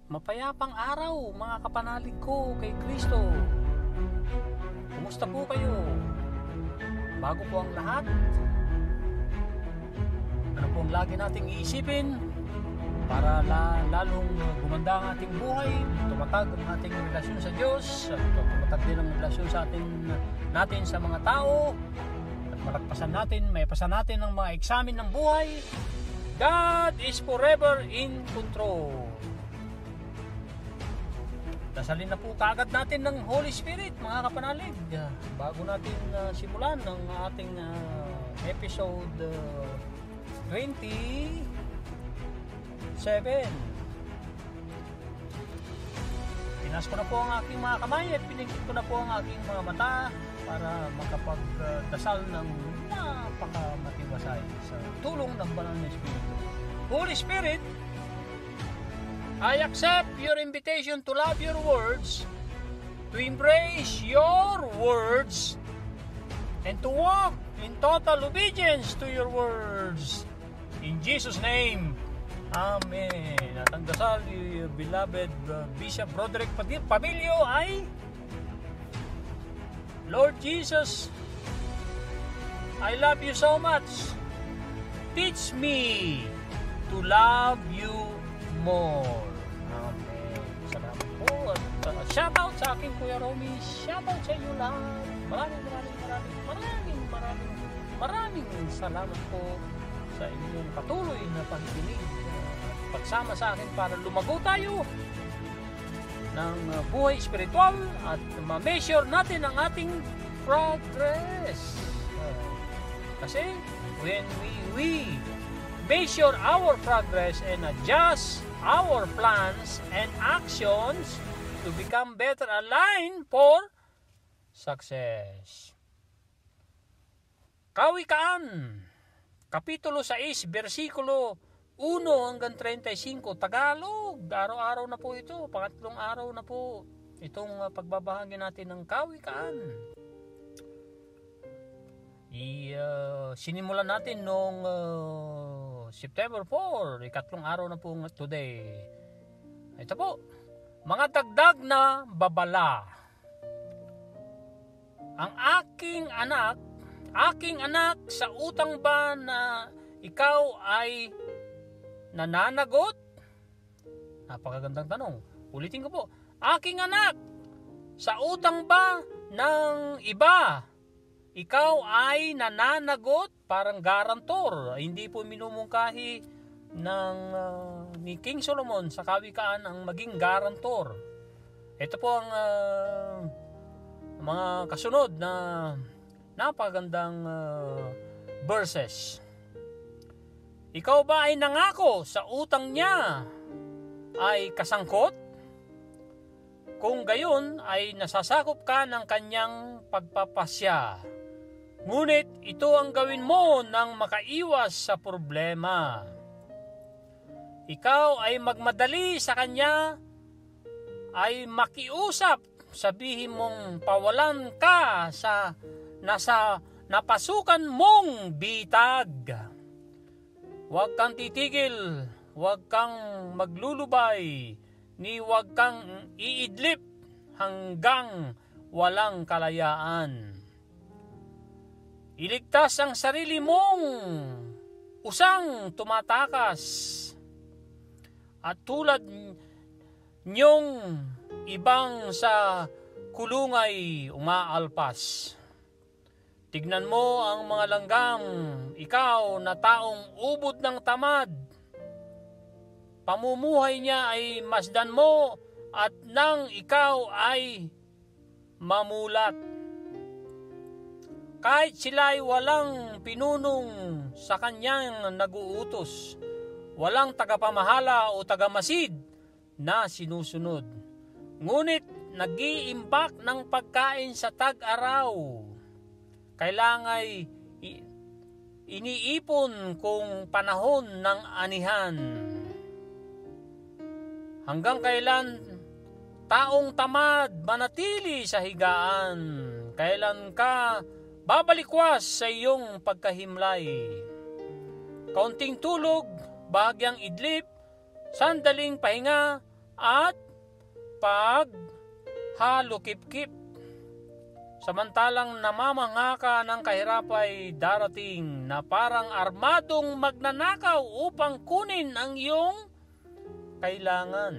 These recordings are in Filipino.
Mapayapang araw mga kapanalig ko kay Kristo. Kumusta po kayo? Bago po ang lahat, ano po ang lagi nating iisipin para lalong gumanda ang ating buhay, tumatag ang ating relasyon sa Diyos, at tumatag din ang relasyon sa natin sa mga tao, at malagpasan natin, maipasan natin ang mga eksamen ng buhay. God is forever in control. Dasalin na po kaagad natin ng Holy Spirit mga kapanalig bago natin simulan ang ating episode 27. Pinas ko na po ang aking mga kamay at pinigit ko na po ang aking mga mata para makapagdasal ng napakamatiwasay sa tulong ng Banal na Espiritu. Holy Spirit, I accept your invitation to love your words, to embrace your words, and to walk in total obedience to your words. In Jesus' name, Amen. At ang dasal ni beloved Bishop Roderick Pabilio ay, Lord Jesus, I love you so much. Teach me to love you more. Amen. Salamat po. At shoutout sa aking Kuya Romy. Shoutout sa inyo lahat. Maraming salamat po sa inyong patuloy na pagkinig. Pagsama sa akin para lumago tayo ng buhay spiritual at ma-measure natin ang ating progress. Kasi when we measure our progress and adjust our plans and actions to become better aligned for success. Kawikaan, Kapitulo 6, versikulo 1 hanggang 35, Tagalog. Araw-araw na po ito, pangatlong araw na po itong pagbabahagi natin ng kawikaan. Sinimulan natin noong September 4, ikatlong araw na po today. Ito po, mga dagdag na babala. Ang aking anak, sa utang ba na ikaw ay nananagot? Napakagandang tanong. Ulitin ko po. Aking anak, sa utang ba ng iba ikaw ay nananagot? Parang garantor. Hindi po minumungkahi ni King Solomon sa kawikaan ang maging garantor. Ito po ang mga kasunod na napakagandang verses. Ikaw ba ay nangako sa utang niya ay kasangkot? Kung gayon ay nasasakop ka ng kanyang pagpapasya. Ngunit ito ang gawin mo nang makaiwas sa problema. Ikaw ay magmadali sa kanya, ay makiusap, sabihin mong pawalan ka sa nasa napasukan mong bitag. Huwag kang titigil, huwag kang maglulubay, ni huwag kang iidlip hanggang walang kalayaan. Iligtas ang sarili mong usang tumatakas, at tulad niyong ibang sa kulungay umaalpas. Tignan mo ang mga langgam, ikaw na taong ubod ng tamad. Pamumuhay niya ay masdan mo, at nang ikaw ay mamulat. Kahit sila'y walang pinunong sa kanyang naguutos, walang tagapamahala o tagamasid na sinusunod. Ngunit nag-iimbak ng pagkain sa tag-araw. Kailangan iniipon kung panahon ng anihan. Hanggang kailan taong tamad manatili sa higaan? Kailan ka babalikwas sa iyong pagkahimlay? Kaunting tulog, bahagyang idlip, sandaling pahinga, at paghalukip-kip. Samantalang namamangha ka ng kahirapay darating na parang armadong magnanakaw upang kunin ang iyong kailangan.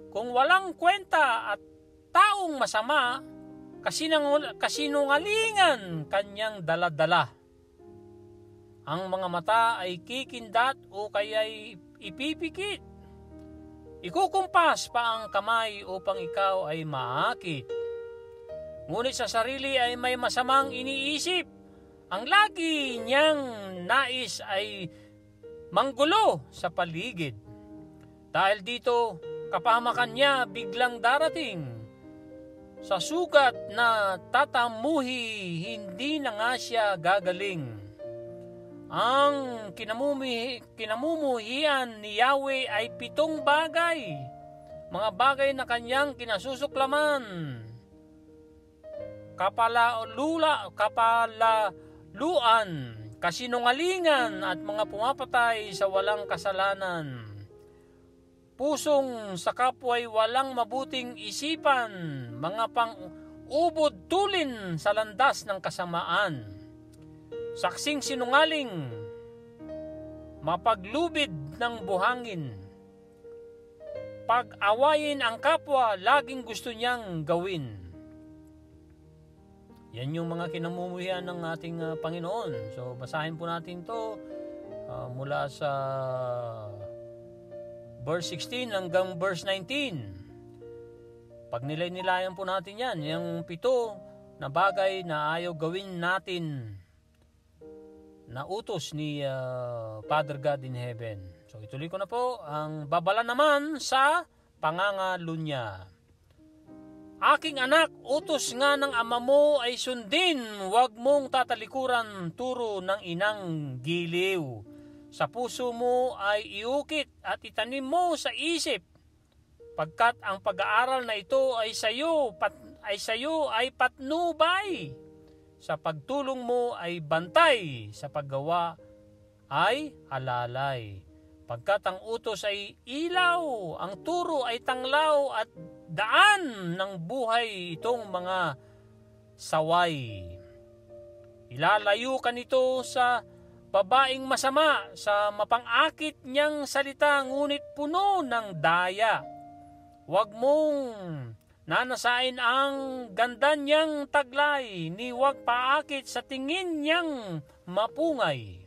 Kung walang kwenta at taong masama, kasinungalingan kanyang daladala. Ang mga mata ay kikindat o kaya'y ipipikit. Ikukumpas pa ang kamay upang ikaw ay maakit. Ngunit sa sarili ay may masamang iniisip. Ang lagi niyang nais ay manggulo sa paligid. Dahil dito, kapahamakan niya biglang darating. Sa sugat na tatamuhi, hindi na nga siya gagaling. Ang kinamumuhian ni Yahweh ay 7 bagay. Mga bagay na kanyang kinasusuklaman. Kapalaluan, kasinungalingan at mga pumapatay sa walang kasalanan. Pusong sa kapwa'y walang mabuting isipan, mga pang-ubod tulin sa landas ng kasamaan. Saksing sinungaling, mapaglubid ng buhangin. Pag-awayin ang kapwa, laging gusto niyang gawin. Yan yung mga kinamumuhian ng ating Panginoon. So basahin po natin to mula sa verse 16 hanggang verse 19. Pag nilay-nilayan po natin yan, yung 7 na bagay na ayaw gawin natin na utos ni Father God in Heaven. So ituloy ko na po, ang babala naman sa pangangalunya. Aking anak, utos nga ng ama mo ay sundin, huwag mong tatalikuran turo ng inang giliw. Sa puso mo ay iukit at itanim mo sa isip, pagkat ang pag-aaral na ito ay sayo ay patnubay. Sa pagtulong mo ay bantay, sa paggawa ay alalay. Pagkat ang utos ay ilaw, ang turo ay tanglaw at daan ng buhay itong mga saway. Ilalayo ka nito sa babaeng masama, sa mapangakit niyang salita ngunit puno ng daya. Huwag mong nanasain ang ganda niyang taglay, ni huwag paakit sa tingin niyang mapungay.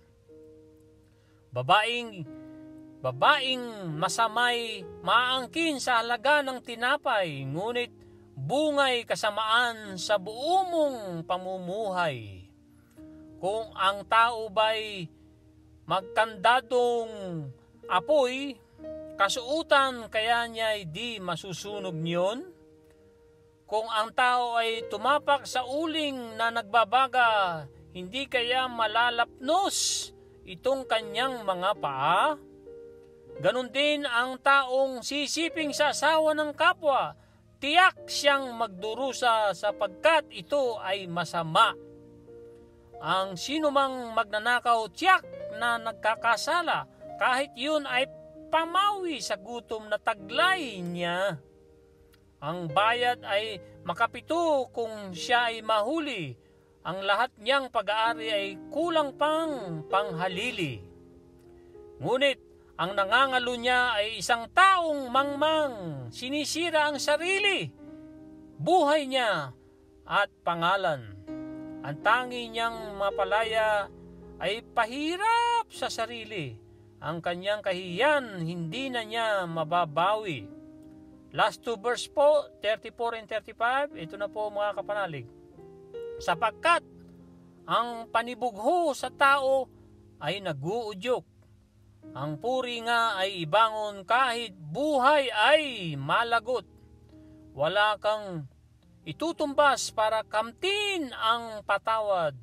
Babaeng masamay maangkin sa halaga ng tinapay, ngunit bungay kasamaan sa buo mong pamumuhay. Kung ang tao ba'y magkandadong apoy, kasuutan kaya niya'y di masusunog niyon? Kung ang tao ay tumapak sa uling na nagbabaga, hindi kaya malalapnos itong kanyang mga paa? Ganon din ang taong sisiping sa asawa ng kapwa, tiyak siyang magdurusa sapagkat ito ay masama. Ang sinumang magnanakaw, tiyak na nagkakasala, kahit yun ay pamawi sa gutom na taglay niya. Ang bayad ay makapito kung siya ay mahuli. Ang lahat niyang pag-aari ay kulang pang panghalili. Ngunit ang nangangalo niya ay isang taong mangmang, sinisira ang sarili, buhay niya at pangalan. Ang tangi niyang mapalaya ay pahirap sa sarili. Ang kanyang kahiyan hindi na niya mababawi. Last 2 verse po, 34 and 35, ito na po mga kapanalig. Sapagkat ang panibugho sa tao ay naguudyok. Ang puri nga ay ibangon kahit buhay ay malagot. Wala kang itutumbas para kamtin ang patawad,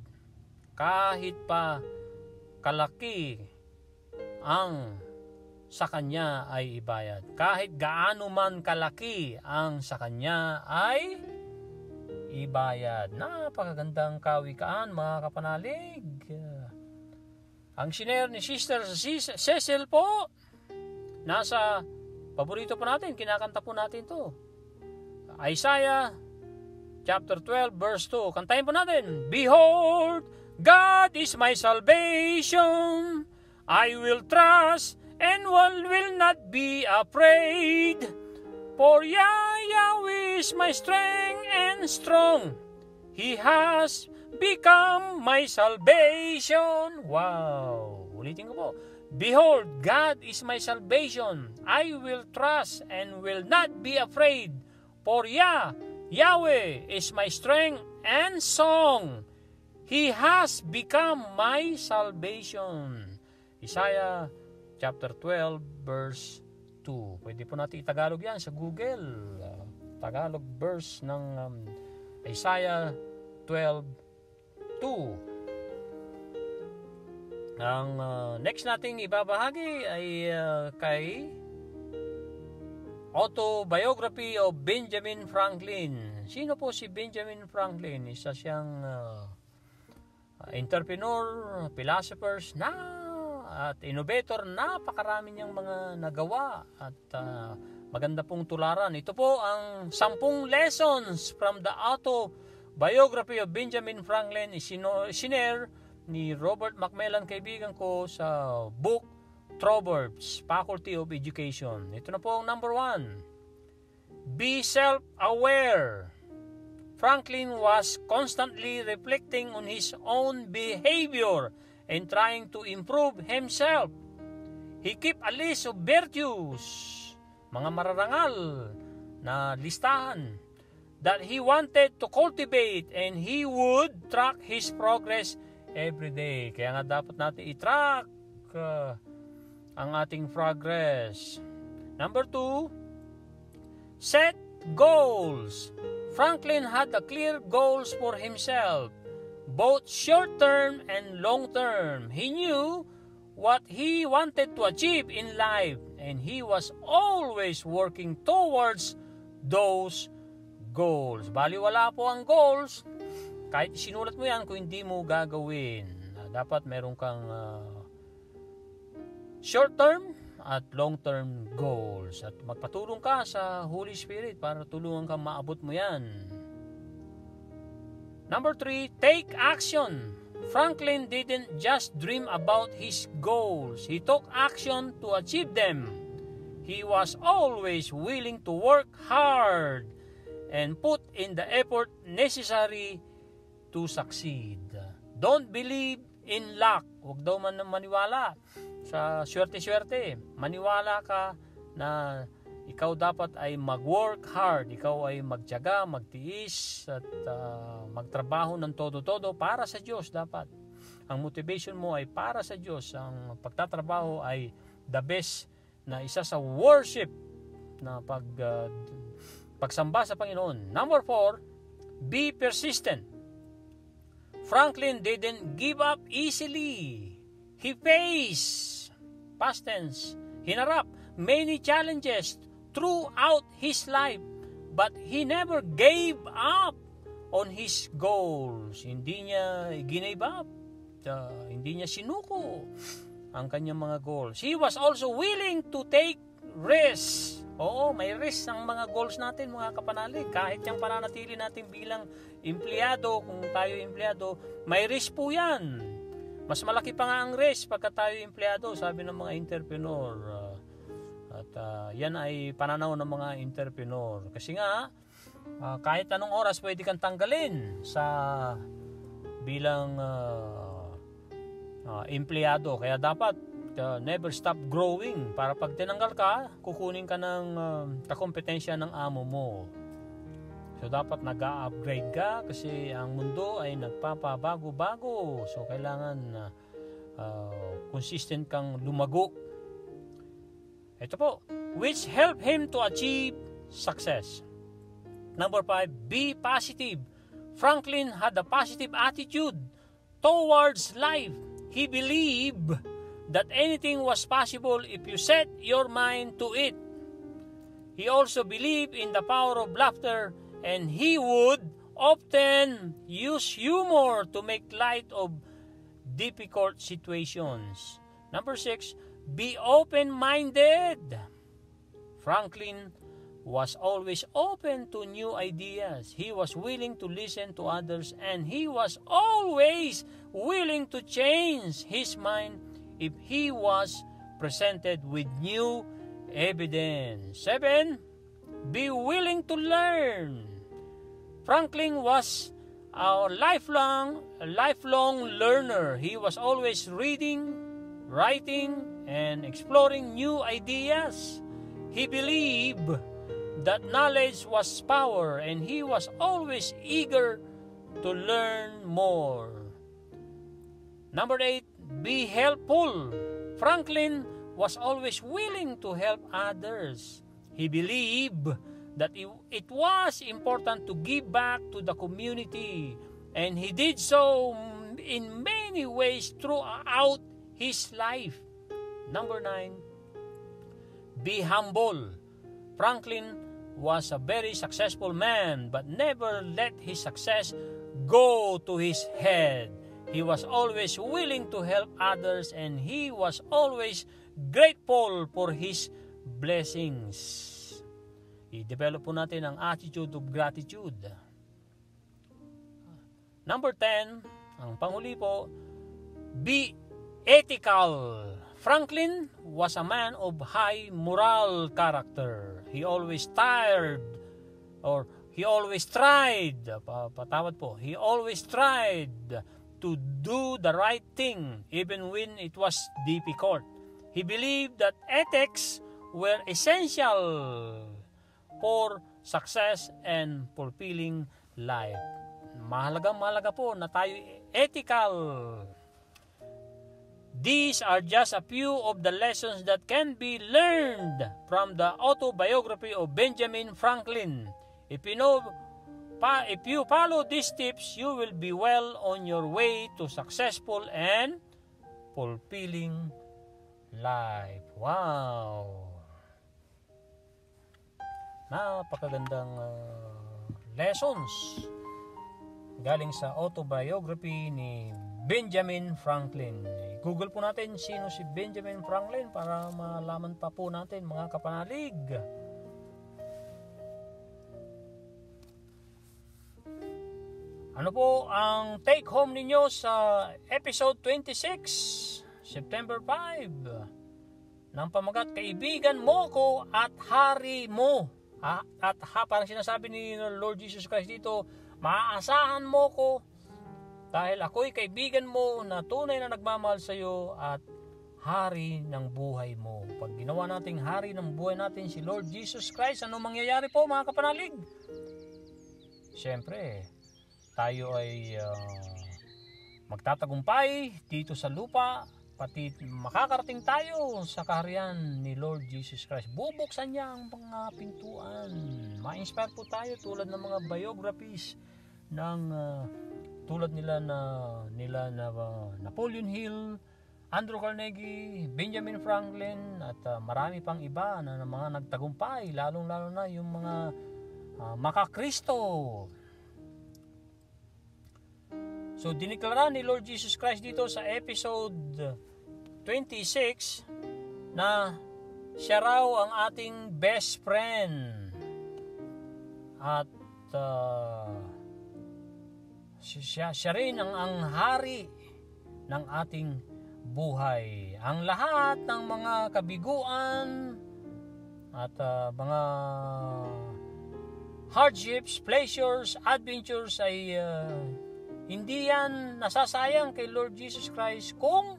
kahit pa kalaki ang sa kanya ay ibayad. Kahit gaano man kalaki ang sa kanya ay ibayad. Napakagandang kawikaan mga kapanalig. Ang siner ni Sister Cecil po, nasa paborito po natin, kinakanta po natin to. Isaiah chapter 12 verse 2. Kantahin po natin. Behold, God is my salvation. I will trust and will not be afraid. For Yahweh is my strength and strong. He has become my salvation. Wow! Ulitin ko po. Behold, God is my salvation. I will trust and will not be afraid. For Yahweh is my strength and song. He has become my salvation. Isaiah chapter 12 verse 2. Pwede po natin itagalog yan sa Google. Tagalog verse ng Isaiah 12:2. Ang next nating ibabahagi ay kay Autobiography of Benjamin Franklin. Sino po si Benjamin Franklin? Isa siyang entrepreneur, philosophers at innovator. Napakarami niyang mga nagawa at maganda pong tularan. Ito po ang 10 lessons from the Autobiography of Benjamin Franklin. Sinare ni Robert Macmillan, kaibigan ko, sa book Proverbs, Faculty of Education. Ito na po ang number 1. Be self-aware. Franklin was constantly reflecting on his own behavior and trying to improve himself. He kept a list of virtues, mga mararangal na listahan, that he wanted to cultivate, and he would track his progress every day. Kaya nga dapat natin i-track ang ating progress. Number 2, set goals. Franklin had a clear goals for himself, both short-term and long-term. He knew what he wanted to achieve in life, and he was always working towards those goals. Baliwala po ang goals, kahit sinulat mo yan, kung hindi mo gagawin. Dapat meron kang short-term at long-term goals. At magpatulong ka sa Holy Spirit para tulungan kang maabot mo yan. Number 3, take action. Franklin didn't just dream about his goals. He took action to achieve them. He was always willing to work hard and put in the effort necessary to succeed. Don't believe in luck. Huwag daw maniwala sa swerte-swerte. Maniwala ka na ikaw dapat ay mag-work hard. Ikaw ay magtiyaga, magtiis, at magtrabaho ng todo-todo para sa Diyos dapat. Ang motivation mo ay para sa Diyos. Ang pagtatrabaho ay the best na isa sa worship na pagsamba sa Panginoon. Number 4, be persistent. Franklin didn't give up easily. He faced, past tense, hinarap many challenges throughout his life, but he never gave up on his goals. Hindi niya gave up, hindi niya sinuko ang kanyang mga goals. He was also willing to take risks. Oo, may risk ang mga goals natin, mga kapanalig. Kahit yung pananatili natin bilang empleyado, kung tayo empleyado, may risk po yan. Mas malaki pa nga ang risk pagka tayo empleyado, sabi ng mga entrepreneur. At yan ay pananaw ng mga entrepreneur. Kasi nga, kahit anong oras pwede kang tanggalin sa bilang empleyado. Kaya dapat never stop growing. Para pag tinanggal ka, kukunin ka ng kakompetensya ng amo mo. So dapat nag-upgrade ka kasi ang mundo ay nagpapabago-bago. So kailangan consistent kang lumago. Ito po, which help him to achieve success. Number 5, be positive. Franklin had a positive attitude towards life. He believed that anything was possible if you set your mind to it. He also believed in the power of laughter, and he would often use humor to make light of difficult situations. Number 6, be open-minded. Franklin was always open to new ideas. He was willing to listen to others, and he was always willing to change his mind if he was presented with new evidence. 7. Be willing to learn. Franklin was a lifelong learner. He was always reading, writing, and exploring new ideas. He believed that knowledge was power, and he was always eager to learn more. Number 8, be helpful. Franklin was always willing to help others. He believed that it was important to give back to the community, and he did so in many ways throughout his life. Number 9, be humble. Franklin was a very successful man, but never let his success go to his head. He was always willing to help others, and he was always grateful for his blessings. I-develop po natin ang attitude of gratitude. Number 10, ang panghuli po, be ethical. Franklin was a man of high moral character. He always tried, he always tried to do the right thing even when it was difficult. He believed that ethics were essential for success and fulfilling life. Mahalaga po na tayo ethical. These are just a few of the lessons that can be learned from the autobiography of Benjamin Franklin. If you follow these tips, you will be well on your way to successful and fulfilling life. Wow! Napakagandang lessons galing sa autobiography ni Benjamin Franklin. Google po natin sino si Benjamin Franklin para malaman pa po natin, mga kapanalig. Ano po ang take home ninyo sa episode 26, September 5, ng pamagat, kaibigan mo ko at hari mo. Parang sinasabi ni Lord Jesus Christ dito, maaasahan mo ko dahil ako'y kaibigan mo na tunay na nagmamahal sa iyo at hari ng buhay mo. Pag ginawa nating hari ng buhay natin si Lord Jesus Christ, ano mangyayari po, mga kapanalig? Siyempre, tayo ay magtatagumpay dito sa lupa, pati makakarating tayo sa kaharian ni Lord Jesus Christ. Bubuksan niya ang mga pintuan. Ma-inspire po tayo tulad ng mga biographies ng tulad nila na Napoleon Hill, Andrew Carnegie, Benjamin Franklin, at marami pang iba na mga nagtagumpay, lalong-lalo na yung mga makakristo. So diniklara ni Lord Jesus Christ dito sa episode 26 na siya raw ang ating best friend at siya rin ang hari ng ating buhay. Ang lahat ng mga kabiguan at mga hardships, pleasures, adventures ay hindi yan nasasayang kay Lord Jesus Christ kung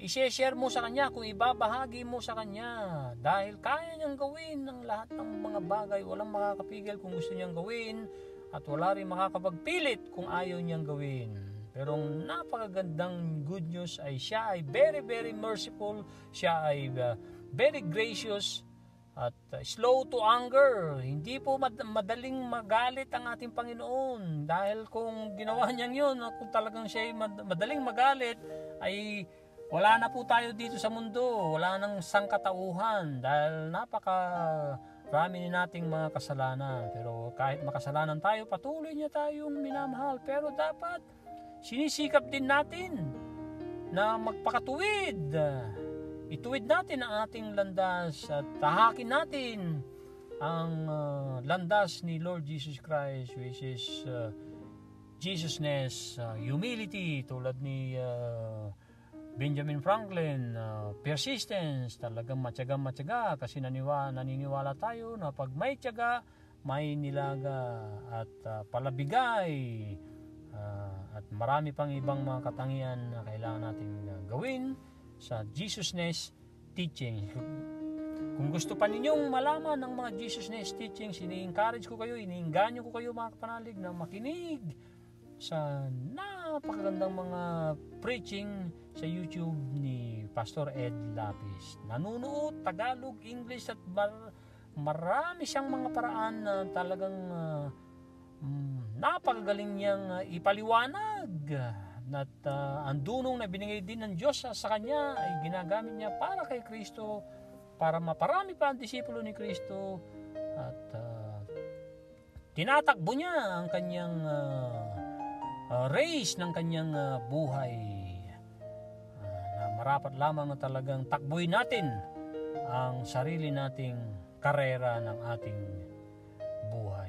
i-share mo sa Kanya, kung ibabahagi mo sa Kanya. Dahil kaya niyang gawin ang lahat ng mga bagay. Walang makakapigil kung gusto niyang gawin. At wala rin makakapagpilit kung ayaw niyang gawin. Pero ang napakagandang good news ay siya ay very, very merciful. Siya ay very gracious at slow to anger. Hindi po madaling magalit ang ating Panginoon. Dahil kung ginawa niyang yun, kung talagang siya ay madaling magalit, ay wala na po tayo dito sa mundo. Wala nang sangkatauhan. Dahil rami nating mga kasalanan. Pero kahit makasalanan tayo, patuloy niya tayong minamahal. Pero dapat sinisikap din natin na magpakatuwid. ituwid natin ang ating landas at tahakin natin ang landas ni Lord Jesus Christ, which is Jesusness, humility, tulad ni Benjamin Franklin, persistence, talagang matyaga kasi naniniwala tayo na pag may tiyaga, may nilaga at palabigay at marami pang ibang mga katangian na kailangan natin gawin sa Jesusness teaching. Kung gusto pa ninyong malaman ng mga Jesusness teachings, ini-encourage ko kayo, iniinganyo ko kayo mga kapanalig na makinig sa napakagandang mga preaching sa YouTube ni Pastor Ed Lapis. Nanunood Tagalog, English at marami siyang mga paraan na talagang napakagaling niyang ipaliwanag. At ang dunong na binigay din ng Diyos sa kanya ay ginagamit niya para kay Kristo, para maparami pa ang disipulo ni Kristo, at tinatakbo niya ang kanyang race ng kanyang buhay, na marapat lamang na talagang takbuhin natin ang sarili nating karera ng ating buhay.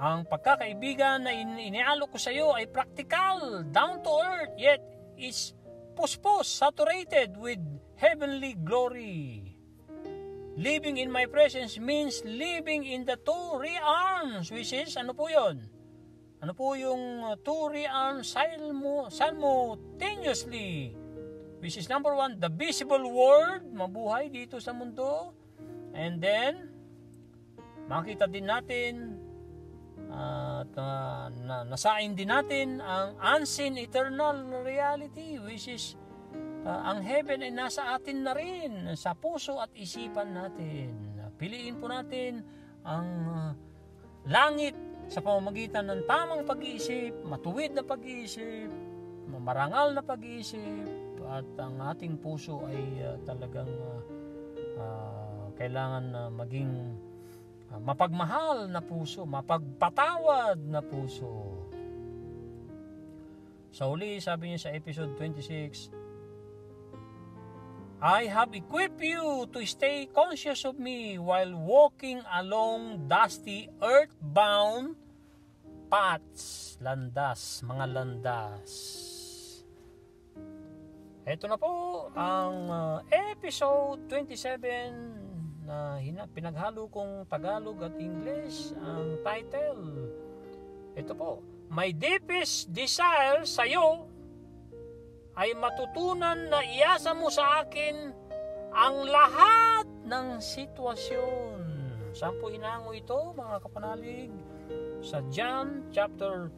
Ang pagkakaibigan na inialok ko sa iyo ay practical, down to earth, yet is puspos, saturated with heavenly glory. Living in my presence means living in the two realms, which is, ano po yun? Ano po yung two realms simultaneously? Which is number one, the visible world, mabuhay dito sa mundo. And then, makita din natin at nasain din natin ang unseen eternal reality, which is ang heaven ay nasa atin na rin, sa puso at isipan natin. Piliin po natin ang langit sa pamamagitan ng tamang pag-iisip, matuwid na pag-iisip, marangal na pag-iisip, at ang ating puso ay talagang kailangan maging mapagmahal na puso, mapagpatawad na puso. Sa uli, sabi niya sa episode 26, I have equipped you to stay conscious of me while walking along dusty earthbound paths, landas, mga landas. Ito na po ang episode 27 na pinaghalo kong Tagalog at English. Ang title, ito po, My deepest desire sa iyo ay matutunan na iasa mo sa akin ang lahat ng sitwasyon. Saan po hinango ito, mga kapanalig? Sa John chapter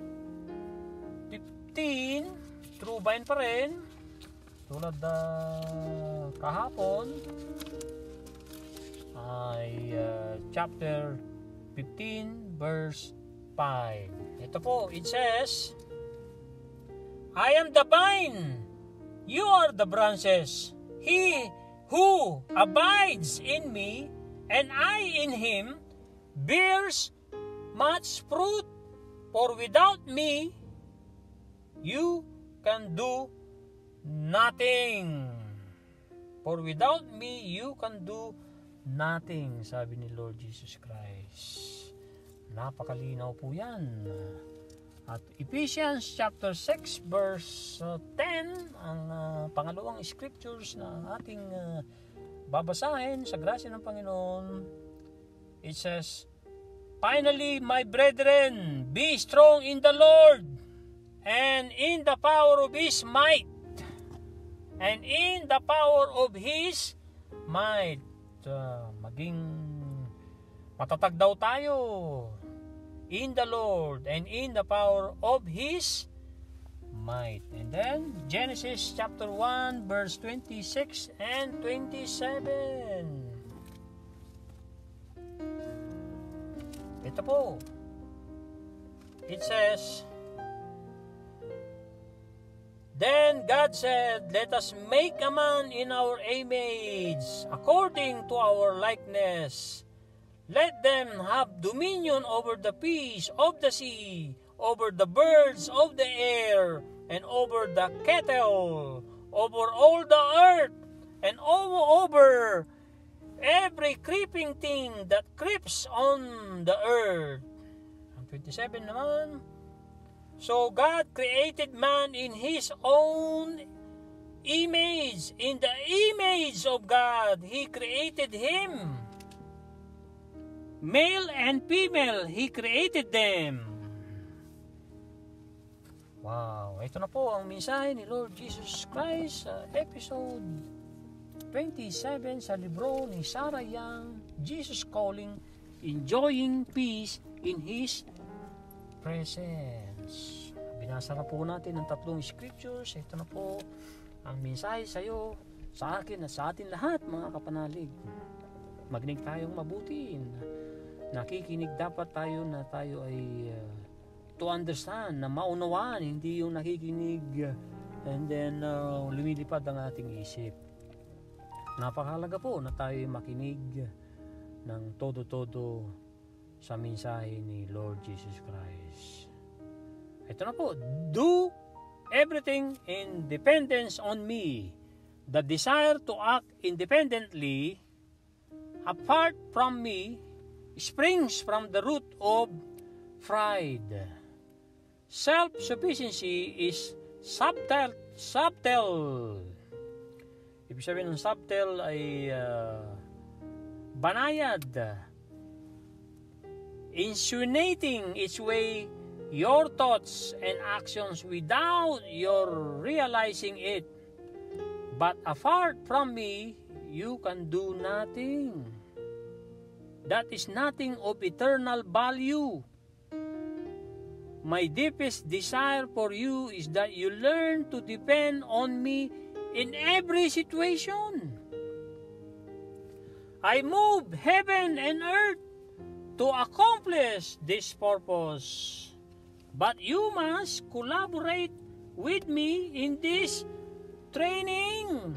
15, true vine pa rin, tulad kahapon, ay chapter 15 verse 5. Ito po, it says, I am the vine, you are the branches. He who abides in me, and I in him, bears much fruit. For without me, you can do nothing. For without me, you can do nothing, sabi ni Lord Jesus Christ. Napakalinaw po yan. At Ephesians chapter 6 verse 10, ang pangalawang scriptures na ating babasahin sa grasya ng Panginoon. It says, Finally, my brethren, be strong in the Lord and in the power of His might. And in the power of His might. Maging matatag daw tayo in the Lord and in the power of His might. And then Genesis chapter 1 verse 26 and 27. Ito po, it says, Then God said, Let us make a man in our image, according to our likeness. Let them have dominion over the fish of the sea, over the birds of the air, and over the cattle, over all the earth, and over every creeping thing that creeps on the earth. Ang 27 naman, so God created man in His own image. In the image of God, He created him. Male and female, He created them. Wow, ito na po ang mensahe ni Lord Jesus Christ sa episode 27 sa libro ni Sarah Young, Jesus Calling, Enjoying Peace in His Presence. Binasa na po natin ang 3 scriptures. Ito na po ang mensahe sa iyo, sa akin at sa atin lahat, mga kapanalig. Magnig tayong mabuti. Nakikinig dapat tayo na tayo ay to understand, na maunawaan, hindi yung nakikinig and then lumilipad ang ating isip. Napakahalaga po na tayo makinig ng todo-todo sa mensahe ni Lord Jesus Christ. Ito na po, do everything in dependence on me. The desire to act independently apart from me springs from the root of pride. Self-sufficiency is subtle. Ibig sabihin ng subtle ay banayad, insinuating its way your thoughts and actions without your realizing it. But apart from me, you can do nothing. That is nothing of eternal value. My deepest desire for you is that you learn to depend on me in every situation. I move heaven and earth to accomplish this purpose. But you must collaborate with me in this training.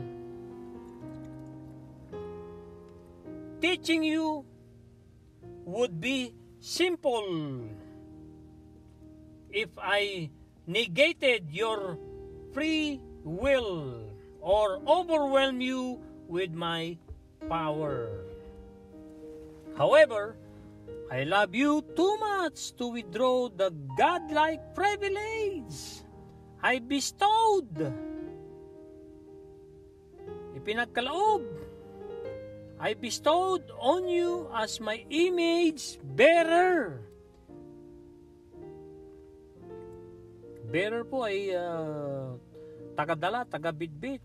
Teaching you would be simple if I negated your free will or overwhelm you with my power. However, I love you too much to withdraw the godlike privilege I bestowed. Ipinagkaloob I bestowed on you as my image bearer. Bearer po ay tagadala, tagabitbit.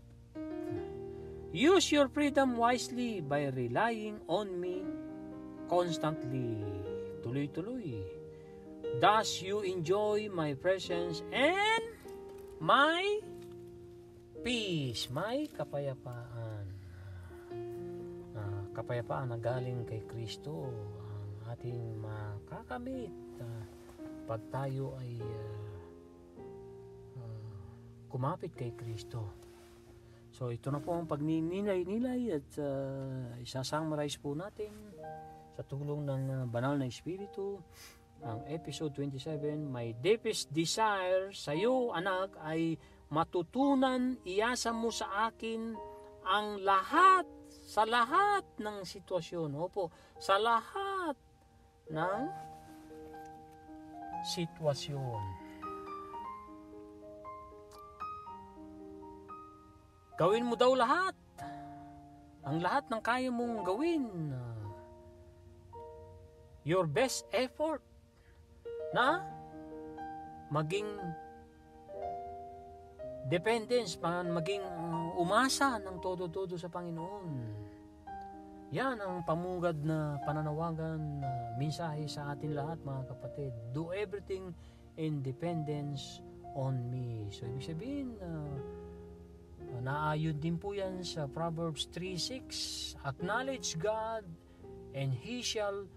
Use your freedom wisely by relying on me constantly. Tuloy-tuloy. Thus you enjoy my presence and my peace, my kapayapaan. Kapayapaan na galing kay Kristo ang ating makakamit pag tayo ay kumapit kay Kristo. So ito na po ang pagninilay-nilay at isasummarize po natin sa tulong ng banal na Espiritu ang episode 27. My deepest desire sa iyo, anak, ay matutunan iasa mo sa akin ang lahat, sa lahat ng sitwasyon. Opo, sa lahat ng sitwasyon. Gawin mo daw lahat. Ang lahat ng kaya mong gawin. Your best effort na maging dependence, maging umasa ng todo-todo sa Panginoon. Yan ang pamungad na pananawagan, mensahe sa atin lahat, mga kapatid. Do everything in dependence on me. So ibig sabihin, naayon din po yan sa Proverbs 3:6. Acknowledge God and He shall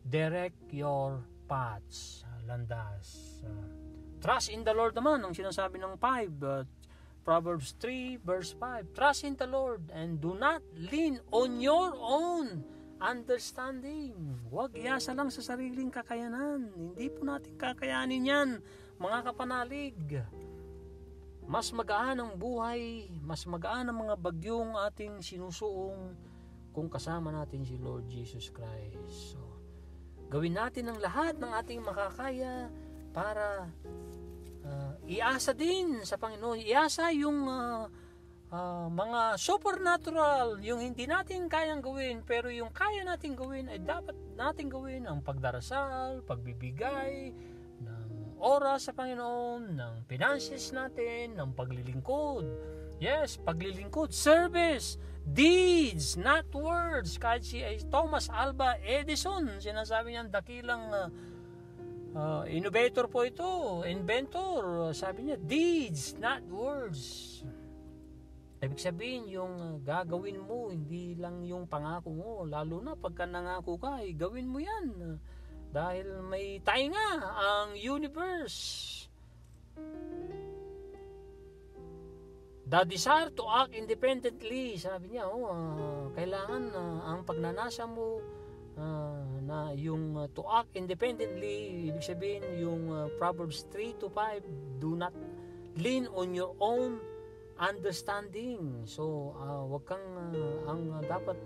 direct your paths. Landas. Trust in the Lord naman, ang sinasabi ng 5, Proverbs 3 verse 5. Trust in the Lord and do not lean on your own understanding. Huwag iasa lang sa sariling kakayanan. Hindi po natin kakayanin yan, mga kapanalig. mas magaan ang buhay, mas magaan ang mga bagyong ating sinusuong kung kasama natin si Lord Jesus Christ. So, gawin natin ang lahat ng ating makakaya para iasa din sa Panginoon. Iasa yung mga supernatural, yung hindi natin kayang gawin, pero yung kaya natin gawin ay dapat natin gawin, ang pagdarasal, pagbibigay ng oras sa Panginoon, ng finances natin, ng paglilingkod. Yes, paglilingkod, service, deeds, not words. Kahit si Thomas Alva Edison, sinasabi niya, dakilang innovator po ito, inventor. Sabi niya, deeds, not words. Ibig sabihin, yung gagawin mo, hindi lang yung pangako mo. Lalo na pagka nangako ka, gawin mo yan. Dahil may tainga ang universe. The desire to act independently, sabi niya, kailangan ang pagnanasa mo na yung to act independently, ibig sabihin yung Proverbs 3-5, do not lean on your own understanding. So, wag kang ang dapat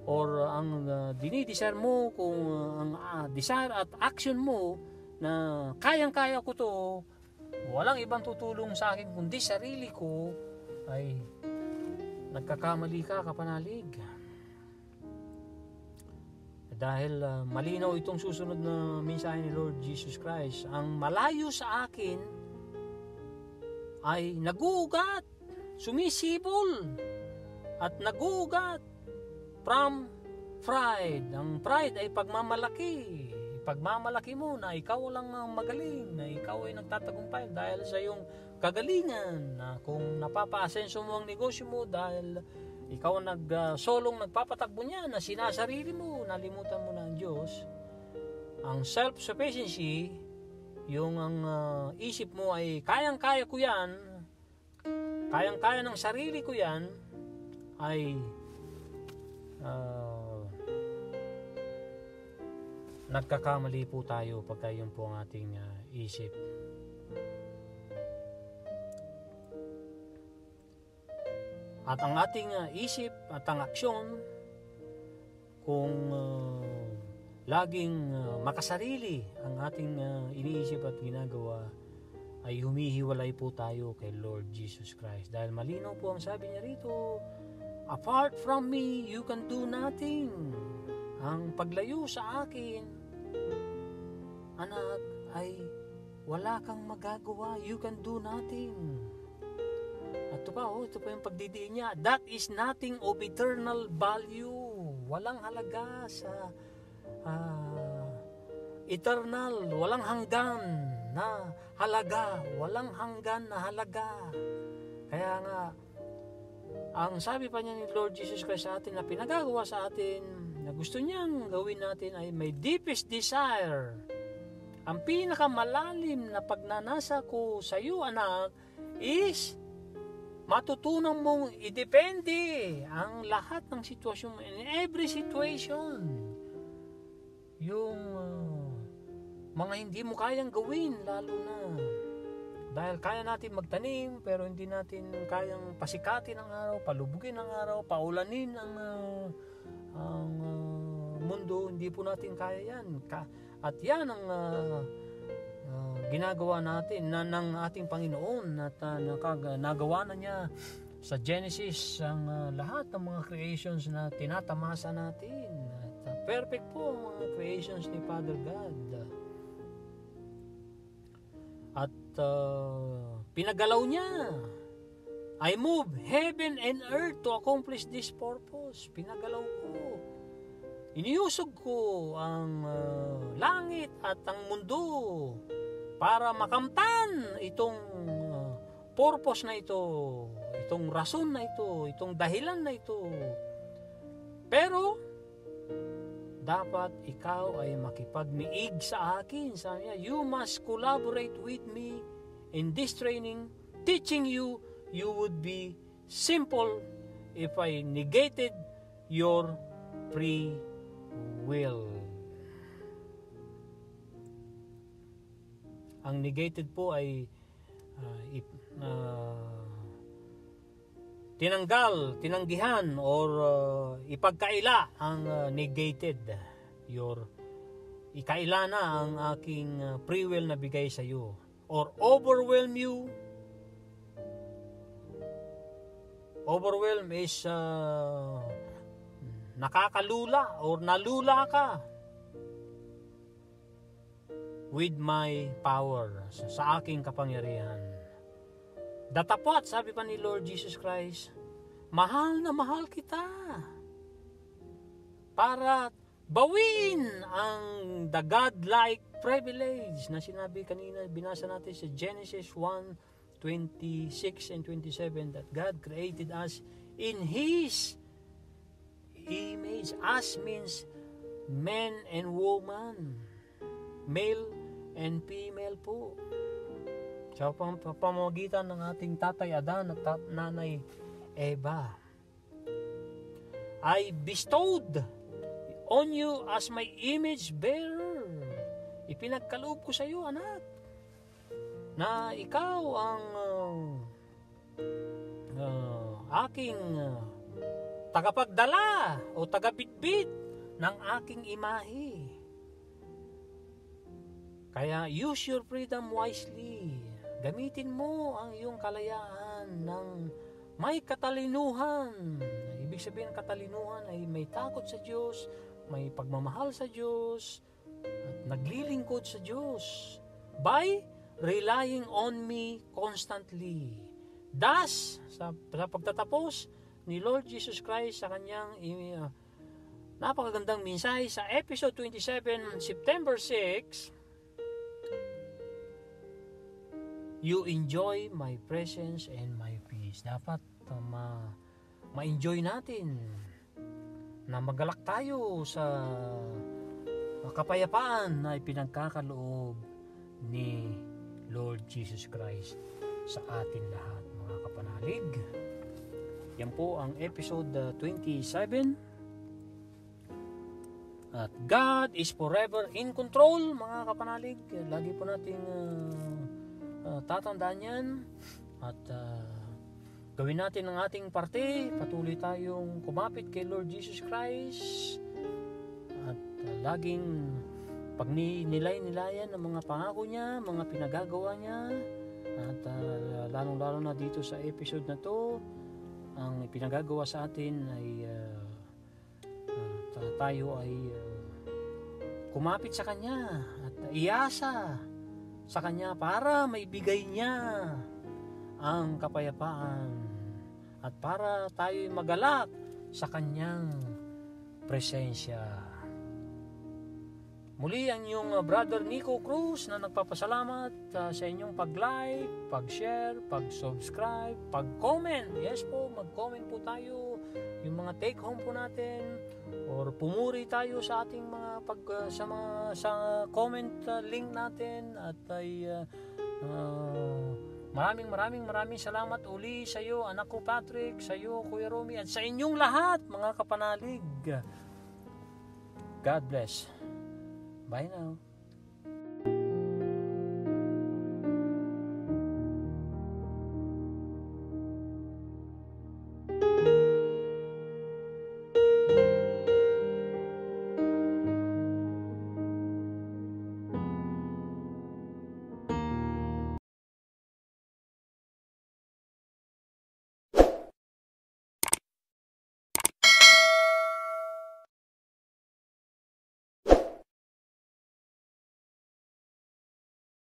or ang dinidesire mo, kung ang desire at action mo na kayang-kaya ko to, walang ibang tutulong sa akin kundi sarili ko, ay nagkakamali ka, kapanalig. Dahil malinaw itong susunod na mensahe ni Lord Jesus Christ, ang malayo sa akin ay naguugat, sumisibol, at naguugat from pride. Ang pride ay pagmamalaki. Pagmamalaki mo na ikaw lang magaling, na ikaw ay nagtatagumpay dahil sa iyong kagalingan, na kung napapa-asenso mo ang negosyo mo dahil ikaw ang solong nagpapatakbo niya, na sinasarili mo, nalimutan mo na ang Diyos. Ang self-sufficiency, yung ang isip mo ay kayang-kaya ko yan, kayang-kaya ng sarili ko yan, ay nagkakamali po tayo pagka yun po ang ating isip. At ang ating isip at ang aksyon, kung laging makasarili ang ating iniisip at ginagawa, ay humihiwalay po tayo kay Lord Jesus Christ. Dahil malinaw po ang sabi niya rito, apart from me, you can do nothing. Ang paglayo sa akin, anak, ay wala kang magagawa. You can do nothing. At ito pa yung pagdidiin niya. That is nothing of eternal value. Walang halaga sa eternal, walang hanggan na halaga, walang hanggan na halaga. Kaya nga, ang sabi pa niya ni Lord Jesus Christ sa atin, na pinagagawa sa atin, na gusto niyang gawin natin, ay may deepest desire. Ang pinakamalalim na pagnanasa ko sa iyo, anak, is matutunan mong idepende ang lahat ng sitwasyon mo, in every situation. Yung mga hindi mo kayang gawin, lalo na dahil kaya natin magtanim, pero hindi natin kayang pasikatin ang araw, palubugin ang araw, paulanin ang mundo, hindi po natin kaya yan. At yan ang ginagawa natin ng ating Panginoon, at nagawa na niya sa Genesis ang lahat ng mga creations na tinatamasa natin. At perfect po ang mga creations ni Father God. At pinagalaw niya. I move heaven and earth to accomplish this purpose. Pinagalaw ko. Iniusog ko ang langit at ang mundo para makamtan itong purpose na ito, itong rason na ito, itong dahilan na ito. Pero dapat ikaw ay makipagniig sa akin. Sabi niya, you must collaborate with me in this training, teaching you would be simple if I negated your free will. Ang negated po ay tinanggihan or ipagkaila ang negated. Ikaila na ang aking free will na bigay sa iyo or overwhelm you. Overwhelm is nakakalula or nalula ka with my power, sa aking kapangyarihan. Datapwat, sabi pa ni Lord Jesus Christ, mahal na mahal kita para bawin ang the God-like privilege na sinabi kanina, binasa natin sa Genesis 1:26 and 27, that God created us in His image. Us means men and woman, male and female po. Sa pamamagitan ng ating tatay Adan at nanay Eva, I bestowed on you as my image bearer. Ipinagkaloob ko sa iyo, anak, na ikaw ang aking tagapagdala o tagabitbit ng aking imahe. Kaya use your freedom wisely. Gamitin mo ang iyong kalayaan ng may katalinuhan. Ibig sabihin ng katalinuhan ay may takot sa Diyos, may pagmamahal sa Diyos, at naglilingkod sa Diyos by relying on me constantly. Thus, sa pagtatapos ni Lord Jesus Christ sa kanyang napakagandang mensahe sa episode 27, September 6, you enjoy my presence and my peace. Dapat ma-enjoy natin na magalak tayo sa kapayapaan na ipinagkakaloob ni Lord Jesus Christ sa atin lahat, mga kapanalig. Yan po ang episode 27. At God is forever in control, mga kapanalig. Lagi po nating tatandaan yan. At gawin natin ang ating parte. Patuloy tayong kumapit kay Lord Jesus Christ. At laging pag nilay-nilayan ang mga pangako niya, mga pinagagawa niya. At lalong-lalo na dito sa episode na to, ang pinagagawa sa atin ay tayo ay kumapit sa Kanya at iasa sa Kanya para maibigay niya ang kapayapaan at para tayo'y magalak sa Kanyang presensya. Muli ang iyong brother Nico Cruz na nagpapasalamat sa inyong pag-like, pag-share, pag-subscribe, pag-comment. Yes po, mag-comment po tayo yung mga take home po natin or pumuri tayo sa ating mga sa comment link natin at ay maraming salamat uli sa iyo, anak ko Patrick, sa iyo Kuya Romy, at sa inyong lahat mga kapanalig. God bless. Bye now.